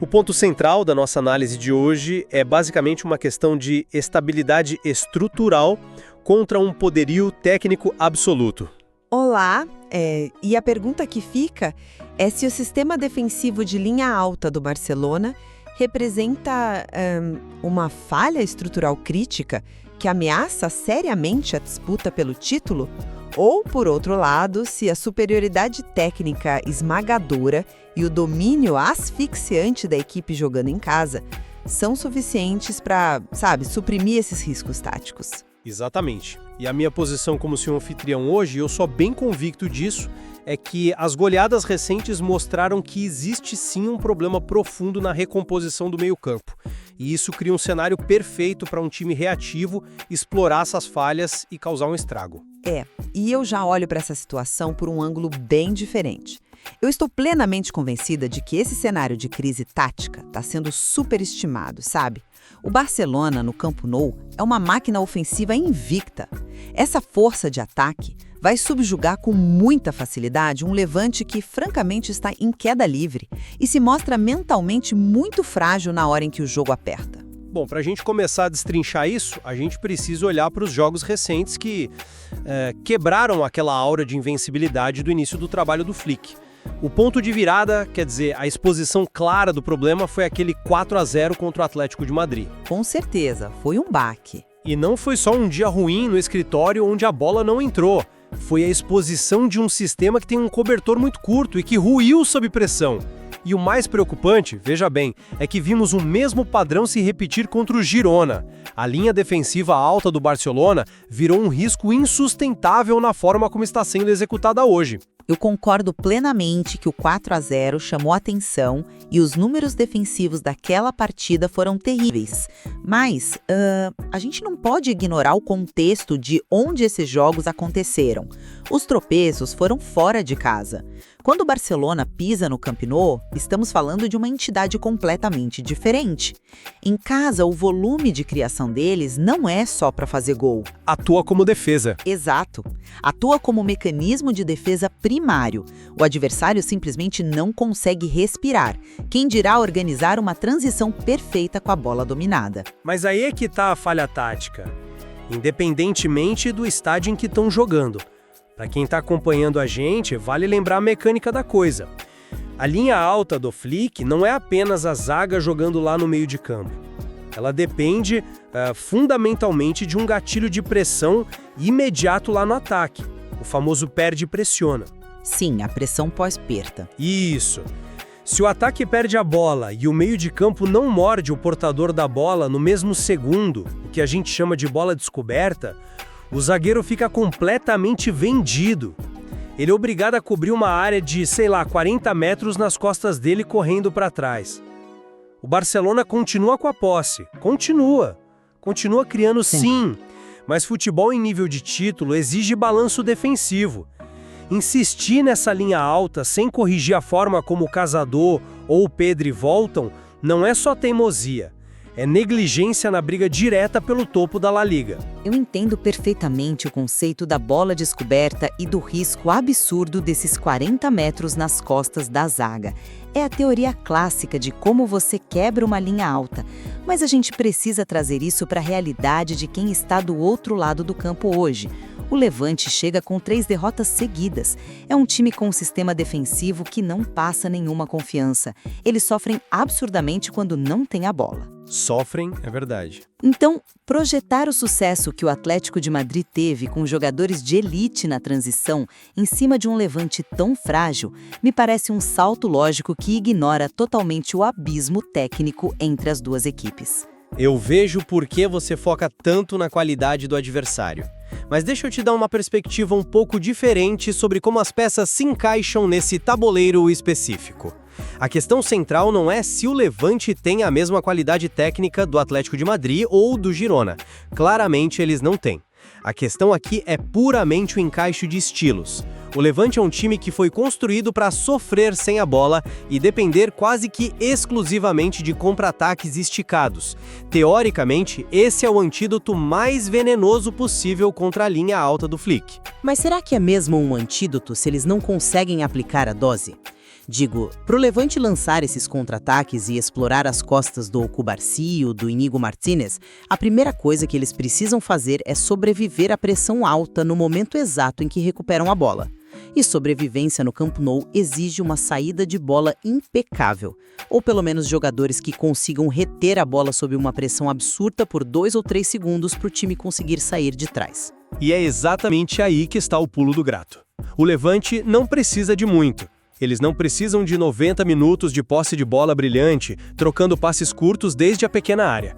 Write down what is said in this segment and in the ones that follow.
O ponto central da nossa análise de hoje é basicamente uma questão de estabilidade estrutural contra um poderio técnico absoluto. Olá, e a pergunta que fica é se o sistema defensivo de linha alta do Barcelona representa uma falha estrutural crítica que ameaça seriamente a disputa pelo título, ou, por outro lado, se a superioridade técnica esmagadora e o domínio asfixiante da equipe jogando em casa são suficientes para, suprimir esses riscos táticos. Exatamente. E a minha posição como seu anfitrião hoje, eu sou bem convicto disso, é que as goleadas recentes mostraram que existe sim um problema profundo na recomposição do meio-campo. E isso cria um cenário perfeito para um time reativo explorar essas falhas e causar um estrago. E eu já olho para essa situação por um ângulo bem diferente. Eu estou plenamente convencida de que esse cenário de crise tática está sendo superestimado, sabe? O Barcelona, no Camp Nou, é uma máquina ofensiva invicta. Essa força de ataque vai subjugar com muita facilidade um Levante que, francamente, está em queda livre e se mostra mentalmente muito frágil na hora em que o jogo aperta. Bom, para a gente começar a destrinchar isso, a gente precisa olhar para os jogos recentes que quebraram aquela aura de invencibilidade do início do trabalho do Flick. O ponto de virada, quer dizer, a exposição clara do problema foi aquele 4-0 contra o Atlético de Madrid. Com certeza, foi um baque. E não foi só um dia ruim no escritório onde a bola não entrou. Foi a exposição de um sistema que tem um cobertor muito curto e que ruiu sob pressão. E o mais preocupante, veja bem, é que vimos o mesmo padrão se repetir contra o Girona. A linha defensiva alta do Barcelona virou um risco insustentável na forma como está sendo executada hoje. Eu concordo plenamente que o 4-0 chamou a atenção e os números defensivos daquela partida foram terríveis. Mas a gente não pode ignorar o contexto de onde esses jogos aconteceram. Os tropeços foram fora de casa. Quando o Barcelona pisa no Camp Nou, estamos falando de uma entidade completamente diferente. Em casa, o volume de criação deles não é só para fazer gol. Atua como defesa. Exato. Atua como mecanismo de defesa primário. O adversário simplesmente não consegue respirar. Quem dirá organizar uma transição perfeita com a bola dominada. Mas aí é que está a falha tática. Independentemente do estádio em que estão jogando. Para quem está acompanhando a gente, vale lembrar a mecânica da coisa. A linha alta do Flick não é apenas a zaga jogando lá no meio de campo. Ela depende fundamentalmente de um gatilho de pressão imediato lá no ataque, o famoso perde e pressiona. Sim, a pressão pós-perda. Isso. Se o ataque perde a bola e o meio de campo não morde o portador da bola no mesmo segundo, o que a gente chama de bola descoberta, o zagueiro fica completamente vendido. Ele é obrigado a cobrir uma área de, 40 metros nas costas dele correndo para trás. O Barcelona continua com a posse. Continua criando sim. Mas futebol em nível de título exige balanço defensivo. Insistir nessa linha alta sem corrigir a forma como o Casador ou o Pedri voltam não é só teimosia. É negligência na briga direta pelo topo da La Liga. Eu entendo perfeitamente o conceito da bola descoberta e do risco absurdo desses 40 metros nas costas da zaga. É a teoria clássica de como você quebra uma linha alta. Mas a gente precisa trazer isso para a realidade de quem está do outro lado do campo hoje. O Levante chega com 3 derrotas seguidas. É um time com um sistema defensivo que não passa nenhuma confiança. Eles sofrem absurdamente quando não tem a bola. Sofrem, é verdade. Então, projetar o sucesso que o Atlético de Madrid teve com jogadores de elite na transição em cima de um Levante tão frágil, me parece um salto lógico que ignora totalmente o abismo técnico entre as duas equipes. Eu vejo por que você foca tanto na qualidade do adversário. Mas deixa eu te dar uma perspectiva um pouco diferente sobre como as peças se encaixam nesse tabuleiro específico. A questão central não é se o Levante tem a mesma qualidade técnica do Atlético de Madrid ou do Girona. Claramente eles não têm. A questão aqui é puramente o encaixe de estilos. O Levante é um time que foi construído para sofrer sem a bola e depender quase que exclusivamente de contra-ataques esticados. Teoricamente, esse é o antídoto mais venenoso possível contra a linha alta do Flick. Mas será que é mesmo um antídoto se eles não conseguem aplicar a dose? Digo, pro Levante lançar esses contra-ataques e explorar as costas do Cubarsí ou do Iñigo Martínez, a primeira coisa que eles precisam fazer é sobreviver à pressão alta no momento exato em que recuperam a bola. E sobrevivência no Camp Nou exige uma saída de bola impecável, ou pelo menos jogadores que consigam reter a bola sob uma pressão absurda por 2 ou 3 segundos para o time conseguir sair de trás. E é exatamente aí que está o pulo do gato. O Levante não precisa de muito. Eles não precisam de 90 minutos de posse de bola brilhante, trocando passes curtos desde a pequena área.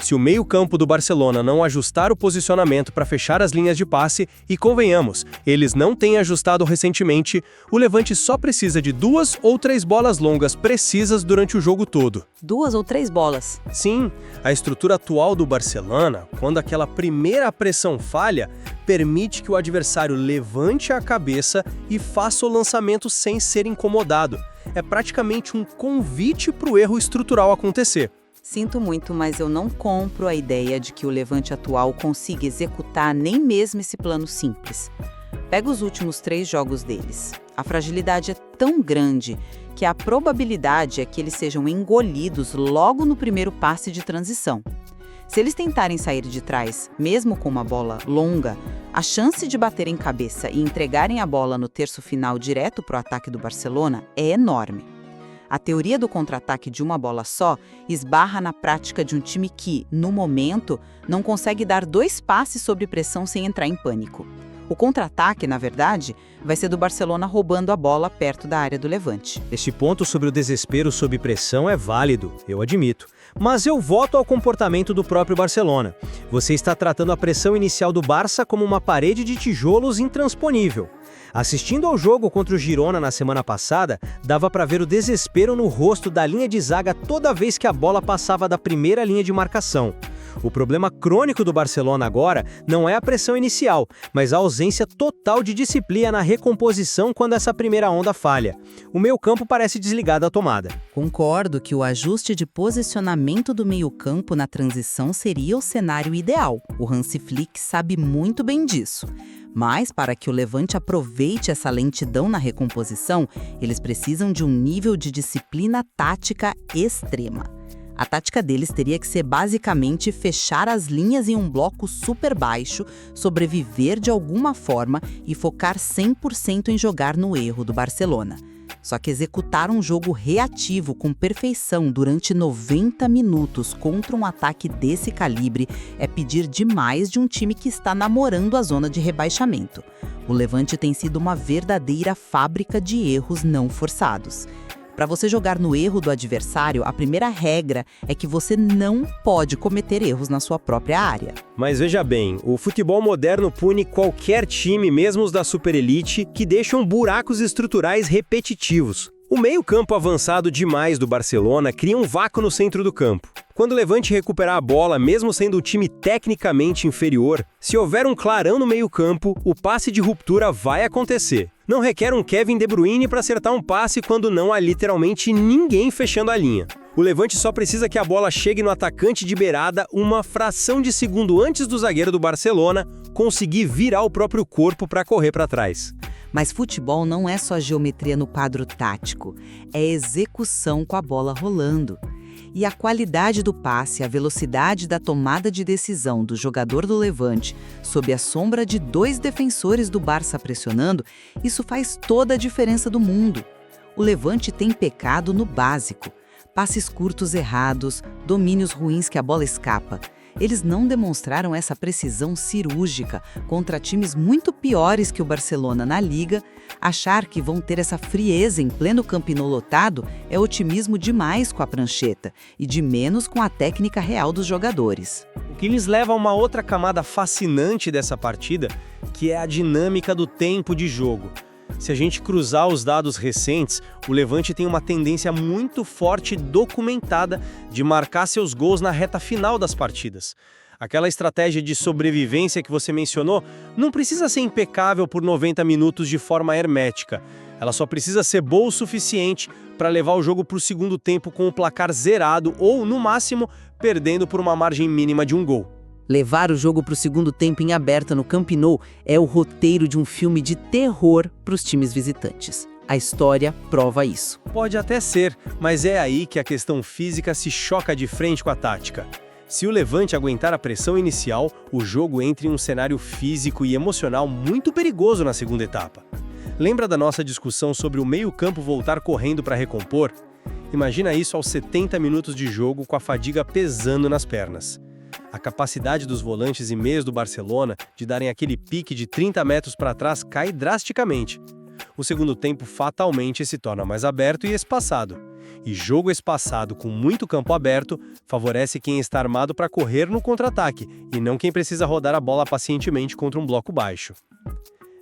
Se o meio-campo do Barcelona não ajustar o posicionamento para fechar as linhas de passe, e convenhamos, eles não têm ajustado recentemente, o Levante só precisa de 2 ou 3 bolas longas precisas durante o jogo todo. 2 ou 3 bolas. Sim, a estrutura atual do Barcelona, quando aquela primeira pressão falha, permite que o adversário levante a cabeça e faça o lançamento sem ser incomodado. É praticamente um convite para o erro estrutural acontecer. Sinto muito, mas eu não compro a ideia de que o Levante atual consiga executar nem mesmo esse plano simples. Pega os últimos 3 jogos deles. A fragilidade é tão grande que a probabilidade é que eles sejam engolidos logo no primeiro passe de transição. Se eles tentarem sair de trás, mesmo com uma bola longa, a chance de baterem cabeça e entregarem a bola no terço final direto para o ataque do Barcelona é enorme. A teoria do contra-ataque de uma bola só esbarra na prática de um time que, no momento, não consegue dar 2 passes sob pressão sem entrar em pânico. O contra-ataque, na verdade, vai ser do Barcelona roubando a bola perto da área do Levante. Esse ponto sobre o desespero sob pressão é válido, eu admito. Mas eu voto ao comportamento do próprio Barcelona. Você está tratando a pressão inicial do Barça como uma parede de tijolos intransponível. Assistindo ao jogo contra o Girona na semana passada, dava para ver o desespero no rosto da linha de zaga toda vez que a bola passava da primeira linha de marcação. O problema crônico do Barcelona agora não é a pressão inicial, mas a ausência total de disciplina na recomposição quando essa primeira onda falha. O meio-campo parece desligado da tomada. Concordo que o ajuste de posicionamento do meio-campo na transição seria o cenário ideal. O Hansi Flick sabe muito bem disso. Mas, para que o Levante aproveite essa lentidão na recomposição, eles precisam de um nível de disciplina tática extrema. A tática deles teria que ser basicamente fechar as linhas em um bloco super baixo, sobreviver de alguma forma e focar 100% em jogar no erro do Barcelona. Só que executar um jogo reativo com perfeição durante 90 minutos contra um ataque desse calibre é pedir demais de um time que está namorando a zona de rebaixamento. O Levante tem sido uma verdadeira fábrica de erros não forçados. Para você jogar no erro do adversário, a primeira regra é que você não pode cometer erros na sua própria área. Mas veja bem, o futebol moderno pune qualquer time, mesmo os da superelite, que deixam buracos estruturais repetitivos. O meio-campo avançado demais do Barcelona cria um vácuo no centro do campo. Quando o Levante recuperar a bola, mesmo sendo o time tecnicamente inferior, se houver um clarão no meio-campo, o passe de ruptura vai acontecer. Não requer um Kevin De Bruyne para acertar um passe quando não há literalmente ninguém fechando a linha. O Levante só precisa que a bola chegue no atacante de beirada uma fração de segundo antes do zagueiro do Barcelona conseguir virar o próprio corpo para correr para trás. Mas futebol não é só geometria no quadro tático, é execução com a bola rolando. E a qualidade do passe, a velocidade da tomada de decisão do jogador do Levante, sob a sombra de 2 defensores do Barça pressionando, isso faz toda a diferença do mundo. O Levante tem pecado no básico. Passes curtos errados, domínios ruins que a bola escapa. Eles não demonstraram essa precisão cirúrgica contra times muito piores que o Barcelona na Liga. Achar que vão ter essa frieza em pleno Camp Nou lotado é otimismo demais com a prancheta e de menos com a técnica real dos jogadores. O que lhes leva a uma outra camada fascinante dessa partida, que é a dinâmica do tempo de jogo. Se a gente cruzar os dados recentes, o Levante tem uma tendência muito forte e documentada de marcar seus gols na reta final das partidas. Aquela estratégia de sobrevivência que você mencionou não precisa ser impecável por 90 minutos de forma hermética. Ela só precisa ser boa o suficiente para levar o jogo para o segundo tempo com o placar zerado ou, no máximo, perdendo por uma margem mínima de um gol. Levar o jogo para o segundo tempo em aberta no Camp Nou é o roteiro de um filme de terror para os times visitantes. A história prova isso. Pode até ser, mas é aí que a questão física se choca de frente com a tática. Se o Levante aguentar a pressão inicial, o jogo entra em um cenário físico e emocional muito perigoso na segunda etapa. Lembra da nossa discussão sobre o meio-campo voltar correndo para recompor? Imagina isso aos 70 minutos de jogo com a fadiga pesando nas pernas. A capacidade dos volantes e meias do Barcelona de darem aquele pique de 30 metros para trás cai drasticamente. O segundo tempo fatalmente se torna mais aberto e espaçado. E jogo espaçado com muito campo aberto favorece quem está armado para correr no contra-ataque e não quem precisa rodar a bola pacientemente contra um bloco baixo.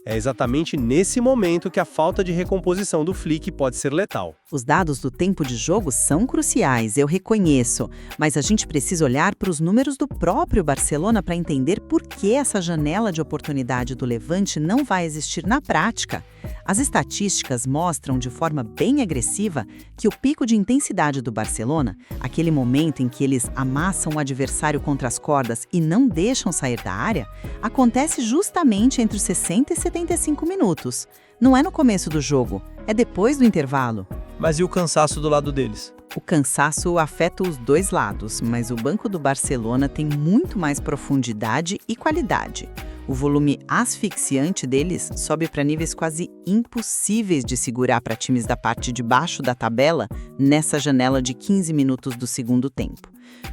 É exatamente nesse momento que a falta de recomposição do Flick pode ser letal. Os dados do tempo de jogo são cruciais, eu reconheço, mas a gente precisa olhar para os números do próprio Barcelona para entender por que essa janela de oportunidade do Levante não vai existir na prática. As estatísticas mostram de forma bem agressiva que o pico de intensidade do Barcelona, aquele momento em que eles amassam o adversário contra as cordas e não deixam sair da área, acontece justamente entre os 60 e 75 minutos. Não é no começo do jogo, é depois do intervalo. Mas e o cansaço do lado deles? O cansaço afeta os dois lados, mas o banco do Barcelona tem muito mais profundidade e qualidade. O volume asfixiante deles sobe para níveis quase impossíveis de segurar para times da parte de baixo da tabela nessa janela de 15 minutos do segundo tempo.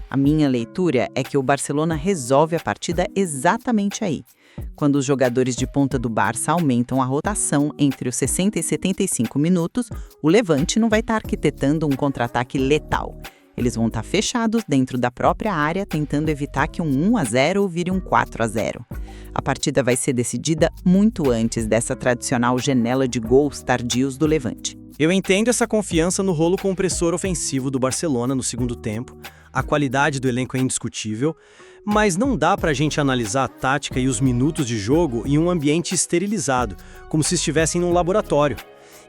A minha leitura é que o Barcelona resolve a partida exatamente aí. Quando os jogadores de ponta do Barça aumentam a rotação entre os 60 e 75 minutos, o Levante não vai estar arquitetando um contra-ataque letal. Eles vão estar fechados dentro da própria área, tentando evitar que um 1-0 vire um 4-0. A partida vai ser decidida muito antes dessa tradicional janela de gols tardios do Levante. Eu entendo essa confiança no rolo compressor ofensivo do Barcelona no segundo tempo. A qualidade do elenco é indiscutível, mas não dá pra gente analisar a tática e os minutos de jogo em um ambiente esterilizado, como se estivessem num laboratório.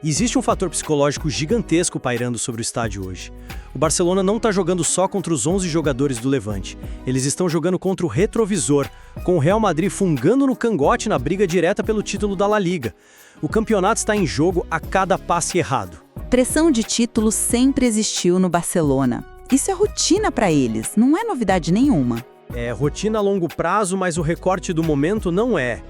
Existe um fator psicológico gigantesco pairando sobre o estádio hoje. O Barcelona não está jogando só contra os 11 jogadores do Levante. Eles estão jogando contra o retrovisor, com o Real Madrid fungando no cangote na briga direta pelo título da La Liga. O campeonato está em jogo a cada passe errado. Pressão de título sempre existiu no Barcelona. Isso é rotina para eles, não é novidade nenhuma. É rotina a longo prazo, mas o recorte do momento não é.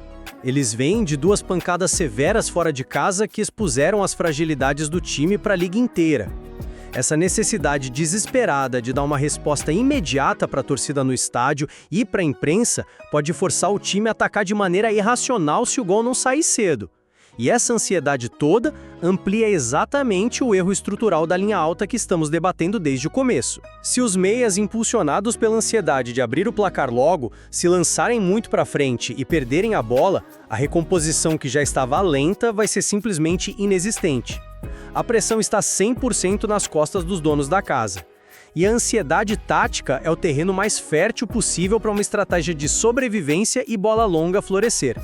Eles vêm de 2 pancadas severas fora de casa que expuseram as fragilidades do time para a liga inteira. Essa necessidade desesperada de dar uma resposta imediata para a torcida no estádio e para a imprensa pode forçar o time a atacar de maneira irracional se o gol não sair cedo. E essa ansiedade toda amplia exatamente o erro estrutural da linha alta que estamos debatendo desde o começo. Se os meias, impulsionados pela ansiedade de abrir o placar logo, se lançarem muito para frente e perderem a bola, a recomposição que já estava lenta vai ser simplesmente inexistente. A pressão está 100% nas costas dos donos da casa. E a ansiedade tática é o terreno mais fértil possível para uma estratégia de sobrevivência e bola longa florescer.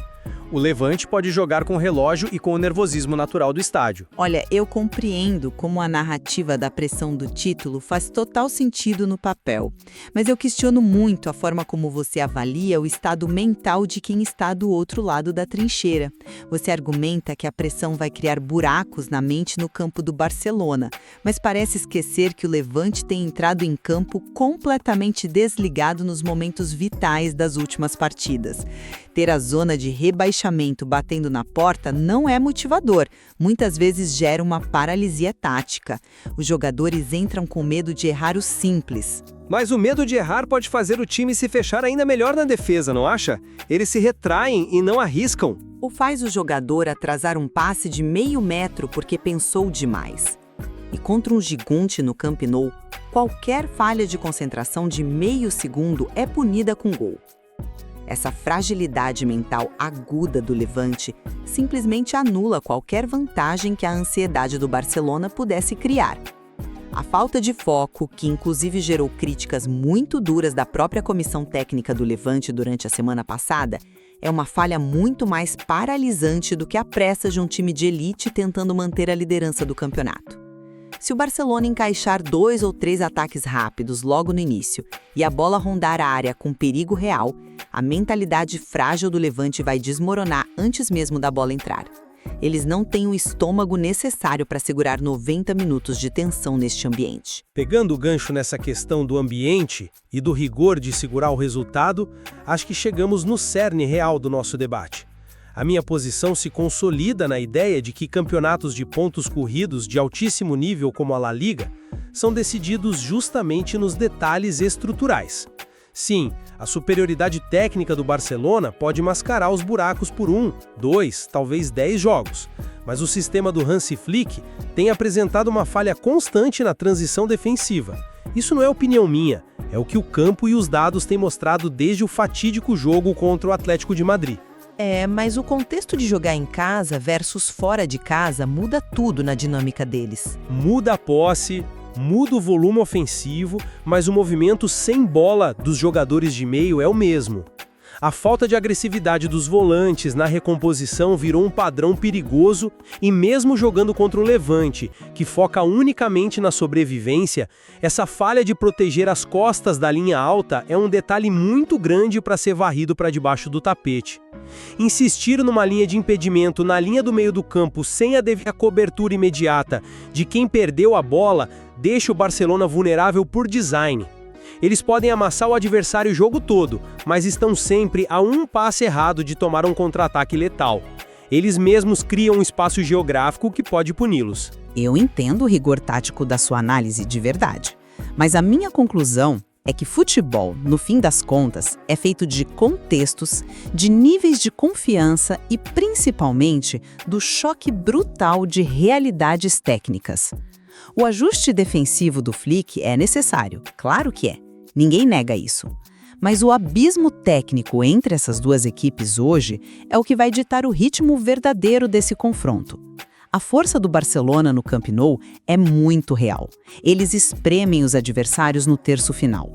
O Levante pode jogar com o relógio e com o nervosismo natural do estádio. Olha, eu compreendo como a narrativa da pressão do título faz total sentido no papel, mas eu questiono muito a forma como você avalia o estado mental de quem está do outro lado da trincheira. Você argumenta que a pressão vai criar buracos na mente no campo do Barcelona, mas parece esquecer que o Levante tem entrado em campo completamente desligado nos momentos vitais das últimas partidas. Ter a zona de rebaixamento batendo na porta não é motivador, muitas vezes gera uma paralisia tática. Os jogadores entram com medo de errar o simples. Mas o medo de errar pode fazer o time se fechar ainda melhor na defesa, não acha? Eles se retraem e não arriscam. Ou faz o jogador atrasar um passe de meio metro porque pensou demais. E contra um gigante no Camp Nou, qualquer falha de concentração de meio segundo é punida com gol. Essa fragilidade mental aguda do Levante simplesmente anula qualquer vantagem que a ansiedade do Barcelona pudesse criar. A falta de foco, que inclusive gerou críticas muito duras da própria comissão técnica do Levante durante a semana passada, é uma falha muito mais paralisante do que a pressa de um time de elite tentando manter a liderança do campeonato. Se o Barcelona encaixar 2 ou 3 ataques rápidos logo no início e a bola rondar a área com perigo real, a mentalidade frágil do Levante vai desmoronar antes mesmo da bola entrar. Eles não têm o estômago necessário para segurar 90 minutos de tensão neste ambiente. Pegando o gancho nessa questão do ambiente e do rigor de segurar o resultado, acho que chegamos no cerne real do nosso debate. A minha posição se consolida na ideia de que campeonatos de pontos corridos de altíssimo nível como a La Liga são decididos justamente nos detalhes estruturais. Sim, a superioridade técnica do Barcelona pode mascarar os buracos por 1, 2, talvez 10 jogos, mas o sistema do Hansi Flick tem apresentado uma falha constante na transição defensiva. Isso não é opinião minha, é o que o campo e os dados têm mostrado desde o fatídico jogo contra o Atlético de Madrid. Mas o contexto de jogar em casa versus fora de casa muda tudo na dinâmica deles. Muda a posse, muda o volume ofensivo, mas o movimento sem bola dos jogadores de meio é o mesmo. A falta de agressividade dos volantes na recomposição virou um padrão perigoso e mesmo jogando contra o Levante, que foca unicamente na sobrevivência, essa falha de proteger as costas da linha alta é um detalhe muito grande para ser varrido para debaixo do tapete. Insistir numa linha de impedimento na linha do meio do campo sem a devida cobertura imediata de quem perdeu a bola deixa o Barcelona vulnerável por design. Eles podem amassar o adversário o jogo todo, mas estão sempre a um passe errado de tomar um contra-ataque letal. Eles mesmos criam um espaço geográfico que pode puni-los. Eu entendo o rigor tático da sua análise de verdade, mas a minha conclusão é que futebol, no fim das contas, é feito de contextos, de níveis de confiança e, principalmente, do choque brutal de realidades técnicas. O ajuste defensivo do Flick é necessário, claro que é. Ninguém nega isso. Mas o abismo técnico entre essas duas equipes hoje é o que vai ditar o ritmo verdadeiro desse confronto. A força do Barcelona no Camp Nou é muito real. Eles espremem os adversários no terço final.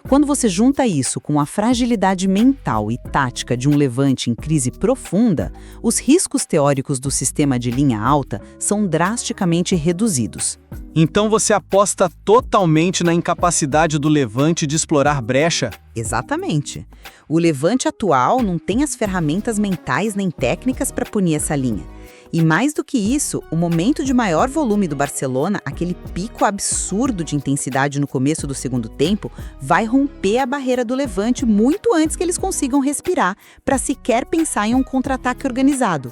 Quando você junta isso com a fragilidade mental e tática de um Levante em crise profunda, os riscos teóricos do sistema de linha alta são drasticamente reduzidos. Então você aposta totalmente na incapacidade do Levante de explorar brecha? Exatamente. O Levante atual não tem as ferramentas mentais nem técnicas para punir essa linha. E mais do que isso, o momento de maior volume do Barcelona, aquele pico absurdo de intensidade no começo do segundo tempo, vai romper a barreira do Levante muito antes que eles consigam respirar, para sequer pensar em um contra-ataque organizado.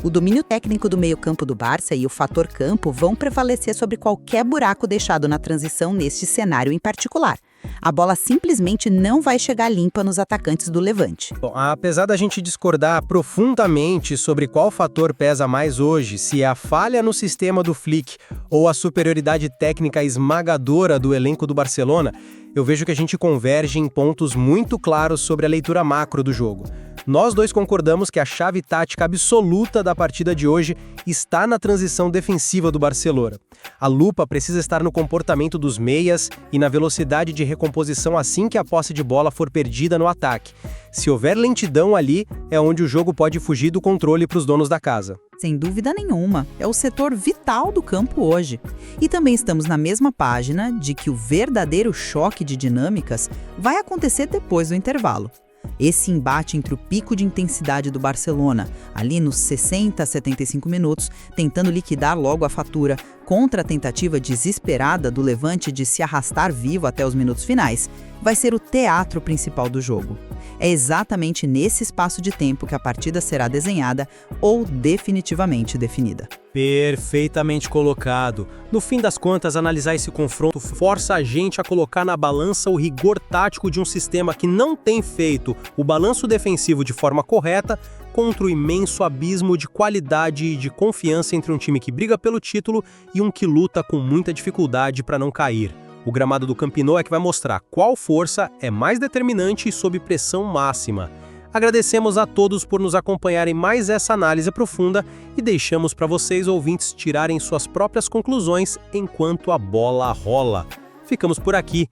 O domínio técnico do meio-campo do Barça e o fator campo vão prevalecer sobre qualquer buraco deixado na transição neste cenário em particular. A bola simplesmente não vai chegar limpa nos atacantes do Levante. Bom, apesar da gente discordar profundamente sobre qual fator pesa mais hoje, se é a falha no sistema do Flick ou a superioridade técnica esmagadora do elenco do Barcelona, eu vejo que a gente converge em pontos muito claros sobre a leitura macro do jogo. Nós dois concordamos que a chave tática absoluta da partida de hoje está na transição defensiva do Barcelona. A lupa precisa estar no comportamento dos meias e na velocidade de recomposição assim que a posse de bola for perdida no ataque. Se houver lentidão ali, é onde o jogo pode fugir do controle para os donos da casa. Sem dúvida nenhuma, é o setor vital do campo hoje. E também estamos na mesma página de que o verdadeiro choque de dinâmicas vai acontecer depois do intervalo. Esse embate entre o pico de intensidade do Barcelona, ali nos 60 a 75 minutos, tentando liquidar logo a fatura, contra a tentativa desesperada do Levante de se arrastar vivo até os minutos finais, vai ser o teatro principal do jogo. É exatamente nesse espaço de tempo que a partida será desenhada ou definitivamente definida. Perfeitamente colocado. No fim das contas, analisar esse confronto força a gente a colocar na balança o rigor tático de um sistema que não tem feito o balanço defensivo de forma correta contra o imenso abismo de qualidade e de confiança entre um time que briga pelo título e um que luta com muita dificuldade para não cair. O gramado do Camp Nou é que vai mostrar qual força é mais determinante e sob pressão máxima. Agradecemos a todos por nos acompanharem mais essa análise profunda e deixamos para vocês, ouvintes, tirarem suas próprias conclusões enquanto a bola rola. Ficamos por aqui.